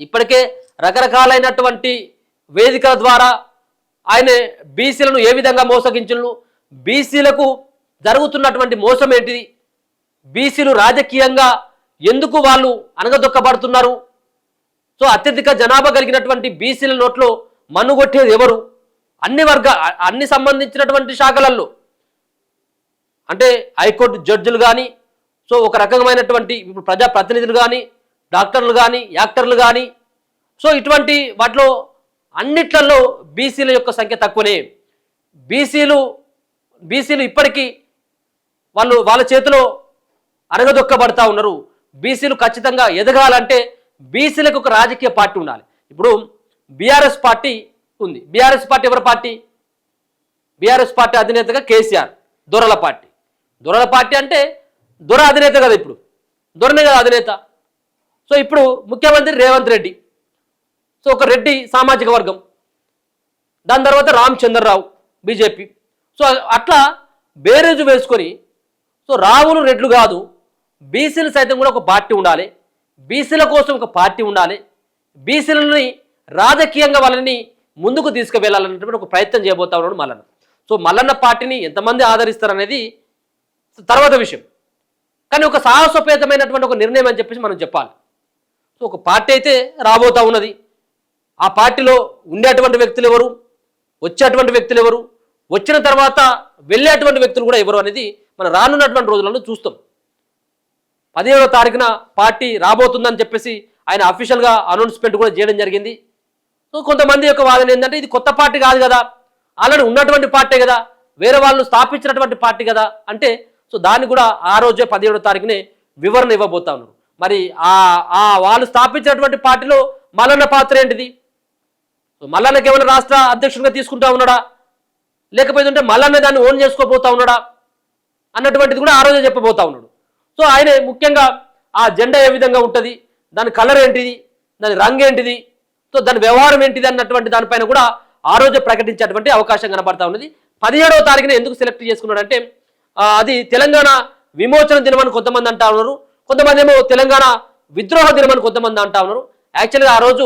ఇప్పటికే రకరకాలైనటువంటి వేదికల ద్వారా ఆయన బీసీలను ఏ విధంగా మోసగించును, బీసీలకు జరుగుతున్నటువంటి మోసం ఏంటిది, బీసీలు రాజకీయంగా ఎందుకు వాళ్ళు అనగదొక్కబడుతున్నారు, సో అత్యధిక జనాభా కలిగినటువంటి బీసీల నోట్లో మన్నుగొట్టేది ఎవరు, అన్ని సంబంధించినటువంటి శాఖలలో అంటే హైకోర్టు జడ్జిలు కానీ, సో ఒక రకమైనటువంటి ఇప్పుడు ప్రజాప్రతినిధులు కానీ, డాక్టర్లు కానీ, యాక్టర్లు కానీ, సో ఇటువంటి వాటిలో అన్నిట్లలో బీసీల యొక్క సంఖ్య తక్కువనే. బీసీలు ఇప్పటికీ వాళ్ళ చేతిలో అరగదొక్కబడతా ఉన్నారు. బీసీలు ఖచ్చితంగా ఎదగాలంటే బీసీలకు ఒక రాజకీయ పార్టీ ఉండాలి. ఇప్పుడు బీఆర్ఎస్ పార్టీ ఉంది. బీఆర్ఎస్ పార్టీ ఎవరి పార్టీ? బీఆర్ఎస్ పార్టీ అధినేతగా కేసీఆర్, దొరల పార్టీ. దొరల పార్టీ అంటే దొర అధినేత కదా, ఇప్పుడు దొరనే కదా అధినేత. సో ఇప్పుడు ముఖ్యమంత్రి రేవంత్ రెడ్డి, సో ఒక రెడ్డి సామాజిక వర్గం, దాని తర్వాత రామచంద్రరావు బీజేపీ. సో అట్లా బేరేజు వేసుకొని, సో రావులు రెడ్లు కాదు, బీసీలు సైతం కూడా ఒక పార్టీ ఉండాలి, బీసీల కోసం ఒక పార్టీ ఉండాలి, బీసీలని రాజకీయంగా వాళ్ళని ముందుకు తీసుకువెళ్ళాలన్నటువంటి ఒక ప్రయత్నం చేయబోతా ఉన్నాడు మల్లన్న. సో మల్లన్న పార్టీని ఎంతమంది ఆదరిస్తారనేది తర్వాత విషయం, కానీ ఒక సాహసోపేతమైనటువంటి ఒక నిర్ణయం అని చెప్పేసి మనం చెప్పాలి. సో ఒక పార్టీ అయితే రాబోతా ఉన్నది. ఆ పార్టీలో ఉండేటువంటి వ్యక్తులు ఎవరు, వచ్చేటువంటి వ్యక్తులు ఎవరు, వచ్చిన తర్వాత వెళ్ళేటువంటి వ్యక్తులు కూడా ఎవరు అనేది మనం రానున్నటువంటి రోజులలో చూస్తాం. 17వ తారీఖున పార్టీ రాబోతుందని చెప్పేసి ఆయన అఫీషియల్గా అనౌన్స్మెంట్ కూడా చేయడం జరిగింది. సో కొంతమంది యొక్క వాదన ఏంటంటే ఇది కొత్త పార్టీ కాదు కదా, ఆల్రెడీ ఉన్నటువంటి పార్టీ కదా, వేరే వాళ్ళు స్థాపించినటువంటి పార్టీ కదా అంటే, సో దాన్ని కూడా ఆ రోజే 17వ తారీఖునే వివరణ ఇవ్వబోతా ఉన్నారు. మరి వాళ్ళు స్థాపించినటువంటి పార్టీలో మల్లన్న పాత్ర ఏంటిది? సో మల్లన్నకి ఏమైనా రాష్ట్ర అధ్యక్షుడిగా తీసుకుంటా ఉన్నాడా, లేకపోతే మల్లన్న దాన్ని ఓన్ చేసుకోబోతా ఉన్నాడా అన్నటువంటిది కూడా ఆ రోజే చెప్పబోతా ఉన్నాడు. సో ఆయన ముఖ్యంగా ఆ జెండా ఏ విధంగా ఉంటుంది, దాని కలర్ ఏంటిది, దాని రంగు ఏంటిది, సో దాని వ్యవహారం ఏంటిది అన్నటువంటి దానిపైన కూడా ఆ రోజే ప్రకటించేటువంటి అవకాశం కనబడతా ఉన్నది. 17వ తారీఖున ఎందుకు సెలెక్ట్ చేసుకున్నాడంటే అది తెలంగాణ విమోచన దినమని కొంతమంది అంటా ఉన్నారు, కొంతమంది ఏమో తెలంగాణ విద్రోహ దినమని కొంతమంది అంటా ఉన్నారు. యాక్చువల్గా ఆ రోజు